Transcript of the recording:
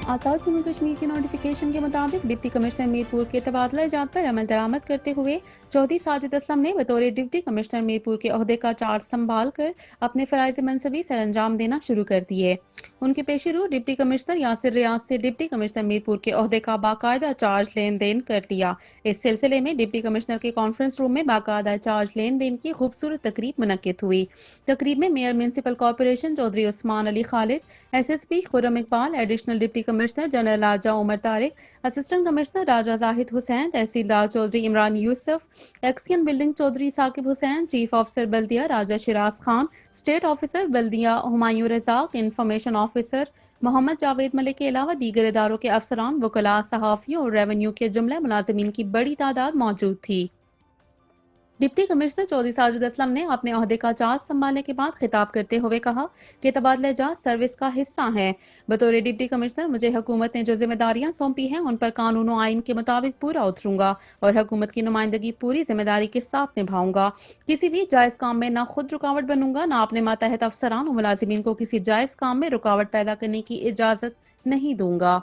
आज़ाद जम्मू कश्मीर के नोटिफिकेशन के मुताबिक डिप्टी कमिश्नर मीरपुर के तबादला जात पर अमल दरामद करते हुए चौधरी साजिद असलम ने बतौर डिप्टी कमिश्नर मीरपुर के ओहदे का चार्ज संभाल कर अपने फ़राइज़ मनसबी सर अंजाम देना शुरू कर दिए। उनके पेश रू डिप्टी कमिश्नर यासिर रियाज से डिप्टी कमिश्नर मीरपुर के ओहदे का बाकायदा चार्ज लेन देन कर लिया। इस सिलसिले में डिप्टी कमिश्नर के कॉन्फ्रेंस रूम में बाकायदा चार्ज लेन देन की खूबसूरत तकरीब मुनक्किद हुई। तकरीब में mayor municipal corporation Chaudhry Usman Ali Khalid, SSP Khurram Iqbal, additional deputy commissioner general Raja Umar Tariq, assistant commissioner Raja Zahid Hussain, तहसीलदार Chaudhry Imran Yousaf, XEN building Chaudhry Saqib Hussain, chief officer बल्दिया राजा शिराज खान, स्टेट ऑफिसर बल्दिया हुमायूं रजाक, इंफॉर्मेशन ऑफिसर मोहम्मद जावेद मलिक के अलावा दीगर इदारों के अफसरान, वकला, सहाफ़ियों और रेवेन्यू के जुमला मुलाजिमीन की बड़ी तादाद मौजूद थी। डिप्टी कमिश्नर चौधरी साजिद असलम ने अपने ओहदे का चार्ज संभालने के बाद खिताब करते हुए कहा कि तबादला जात सर्विस का हिस्सा है। बतौर डिप्टी कमिश्नर मुझे हुकूमत ने जो जिम्मेदारियां सौंपी हैं उन पर कानून और आइन के मुताबिक पूरा उतरूंगा और हुकूमत की नुमाइंदगी पूरी जिम्मेदारी के साथ निभाऊंगा। किसी भी जायज़ काम में ना खुद रुकावट बनूंगा, ना अपने मातहत अफसरान और मुलाजिमीन को किसी जायज़ काम में रुकावट पैदा करने की इजाज़त नहीं दूंगा।